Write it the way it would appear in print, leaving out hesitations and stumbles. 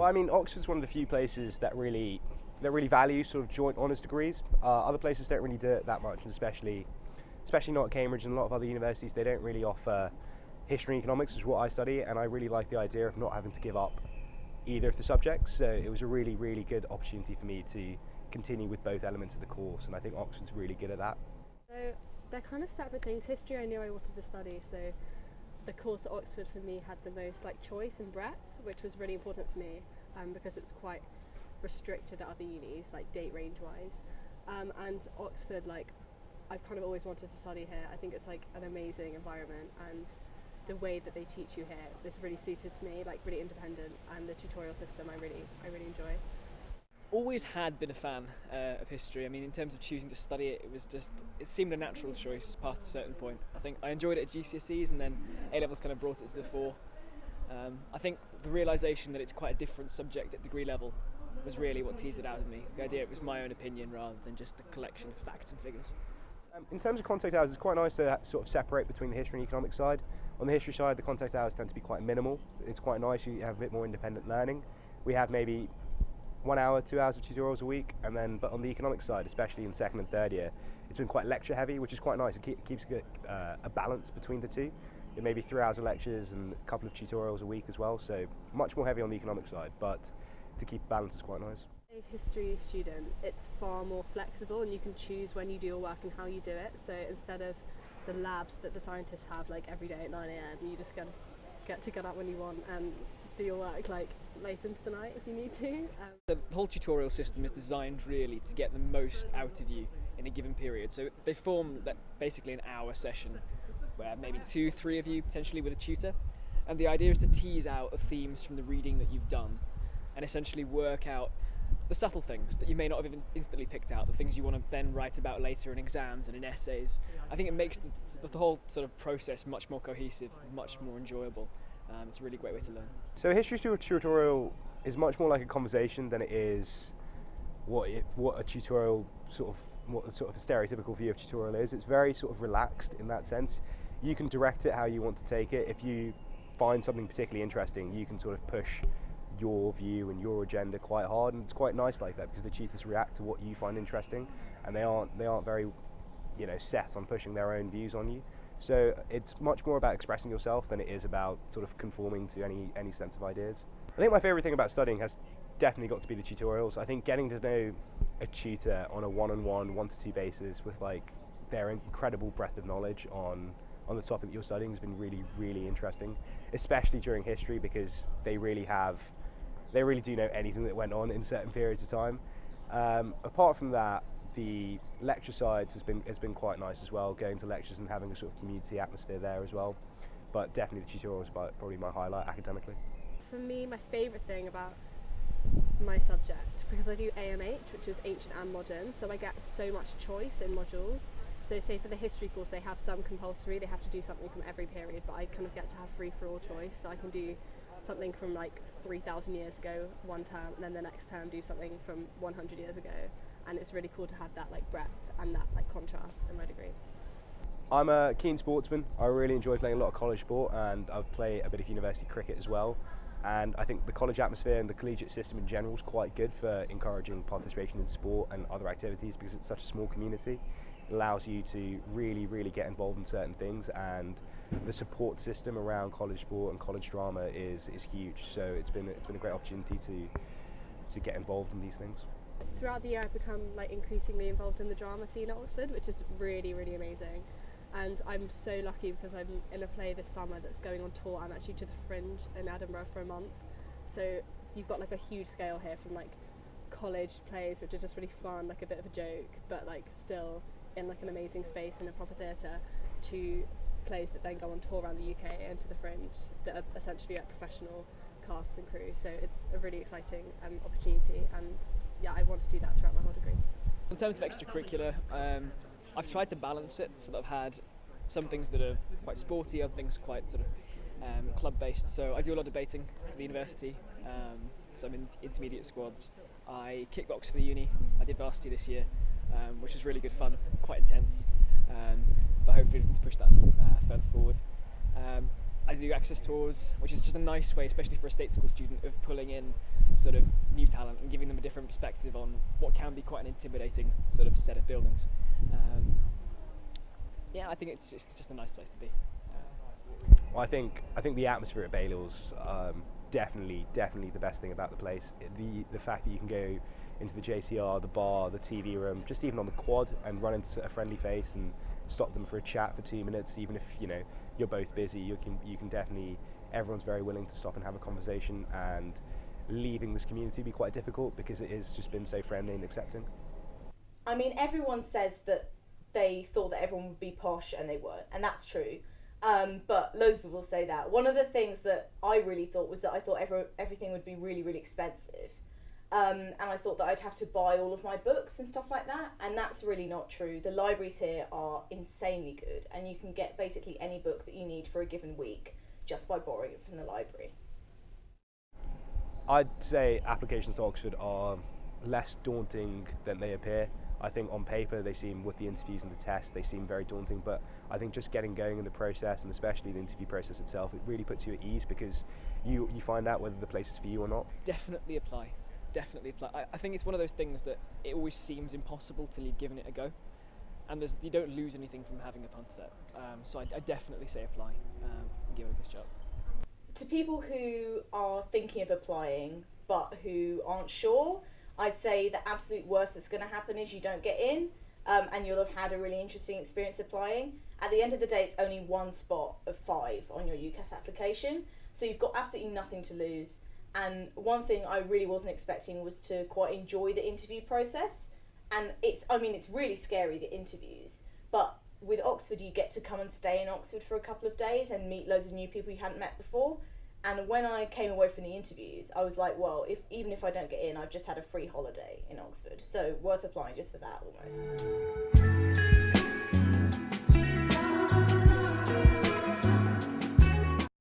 Well, I mean, Oxford's one of the few places that really value sort of joint honours degrees. Other places don't really do it that much, and especially not at Cambridge and a lot of other universities. They don't really offer history and economics, which is what I study, and I really like the idea of not having to give up either of the subjects. So it was a really good opportunity for me to continue with both elements of the course, and I think Oxford's really good at that. So they're kind of separate things. History I knew I wanted to study, so the course at Oxford for me had the most choice and breadth, which was really important for me because it's quite restricted at other unis, date range wise. And Oxford, I've kind of always wanted to study here. I think it's an amazing environment, and the way that they teach you here is really suited to me, really independent, and the tutorial system I really enjoy. Always had been a fan of history. I mean, in terms of choosing to study it, it seemed a natural choice past a certain point. I think I enjoyed it at GCSEs, and then A-levels kind of brought it to the fore. I think the realisation that it's quite a different subject at degree level was really what teased it out of me. The idea it was my own opinion rather than just a collection of facts and figures. In terms of contact hours, it's quite nice to sort of separate between the history and economics side. On the history side, the contact hours tend to be quite minimal. It's quite nice, you have a bit more independent learning. We have maybe 1 hour, 2 hours of tutorials a week, but on the economics side, especially in second and third year, it's been quite lecture heavy, which is quite nice. It keeps a balance between the two. It may be 3 hours of lectures and a couple of tutorials a week as well, so much more heavy on the economics side, but to keep balance is quite nice. A history student, it's far more flexible, and you can choose when you do your work and how you do it. So instead of the labs that the scientists have every day at 9 a.m, you just get to get up when you want and do your work late into the night if you need to. The whole tutorial system is designed really to get the most out of you in a given period. So they form basically an hour session where maybe 2-3 of you potentially with a tutor, and the idea is to tease out the themes from the reading that you've done and essentially work out the subtle things that you may not have even instantly picked out, the things you want to then write about later in exams and in essays. I think it makes the whole sort of process much more cohesive, much more enjoyable. It's a really great way to learn. So a history tutorial is much more like a conversation than it is what a tutorial what sort of a stereotypical view of tutorial is. It's very sort of relaxed in that sense. You can direct it how you want to take it. If you find something particularly interesting, you can sort of push your view and your agenda quite hard, and it's quite nice like that because the tutors react to what you find interesting, and they aren't very set on pushing their own views on you. So it's much more about expressing yourself than it is about sort of conforming to any sense of ideas. I think my favourite thing about studying has definitely got to be the tutorials. I think getting to know a tutor on a one-on-one, 1-to-2 basis with their incredible breadth of knowledge on the topic that you're studying has been really interesting, especially during history, because they really do know anything that went on in certain periods of time. Apart from that, the lecture sides has been quite nice as well, going to lectures and having a sort of community atmosphere there as well. But definitely the tutorial is probably my highlight academically. For me, my favourite thing about my subject, because I do AMH, which is ancient and modern, so I get so much choice in modules. So say for the history course, they have some compulsory, they have to do something from every period, but I kind of get to have free-for-all choice, so I can do something from 3,000 years ago one term, and then the next term do something from 100 years ago, and it's really cool to have that breadth and that contrast in my degree. I'm a keen sportsman. I really enjoy playing a lot of college sport, and I play a bit of university cricket as well. And I think the college atmosphere and the collegiate system in general is quite good for encouraging participation in sport and other activities, because it's such a small community. It allows you to really get involved in certain things, and the support system around college sport and college drama is huge. So it's been a great opportunity to get involved in these things. Throughout the year, I've become increasingly involved in the drama scene at Oxford, which is really amazing. And I'm so lucky because I'm in a play this summer that's going on tour. I'm actually to the Fringe in Edinburgh for a month. So you've got a huge scale here, from college plays, which are just really fun, a bit of a joke, but still in an amazing space in a proper theatre, to plays that then go on tour around the UK and to the Fringe that are essentially professional casts and crew. So it's a really exciting opportunity, and yeah, I want to do that throughout my whole degree. In terms of extracurricular, I've tried to balance it so that I've had some things that are quite sporty, other things quite sort of club-based. So I do a lot of debating for the university, so I'm in intermediate squads. I kickbox for the uni. I did varsity this year, which was really good fun, quite intense, but hopefully looking to push that further forward. I I do access tours, which is just a nice way, especially for a state school student, of pulling in sort of new talent and giving them a different perspective on what can be quite an intimidating sort of set of buildings. Yeah, I think it's just a nice place to be. Well, I think the atmosphere at Balliol's definitely the best thing about the place. The fact that you can go into the JCR, the bar, the TV room, just even on the quad, and run into a friendly face and stop them for a chat for 2 minutes, even if you're both busy. You can definitely, everyone's very willing to stop and have a conversation, and leaving this community be quite difficult because it has just been so friendly and accepting. I mean, everyone says that they thought that everyone would be posh, and they weren't, and that's true. But loads of people say that. One of the things that I really thought was that I thought everything would be really, really expensive. And I thought that I'd have to buy all of my books and stuff like that, and that's really not true. The libraries here are insanely good, and you can get basically any book that you need for a given week just by borrowing it from the library. I'd say applications to Oxford are less daunting than they appear. I think on paper they seem, with the interviews and the tests, they seem very daunting, but I think just getting going in the process, and especially the interview process itself, it really puts you at ease because you find out whether the place is for you or not. Definitely apply. I think it's one of those things that it always seems impossible till you've given it a go, and you don't lose anything from having a punt at it. So I definitely say apply and give it a good shot. To people who are thinking of applying but who aren't sure, I'd say the absolute worst that's going to happen is you don't get in, and you'll have had a really interesting experience applying. At the end of the day, it's only one spot of 5 on your UCAS application, so you've got absolutely nothing to lose. And one thing I really wasn't expecting was to quite enjoy the interview process. And it's really scary, the interviews, but with Oxford you get to come and stay in Oxford for a couple of days and meet loads of new people you hadn't met before. And when I came away from the interviews, I was like, well, even if I don't get in, I've just had a free holiday in Oxford. So worth applying just for that almost.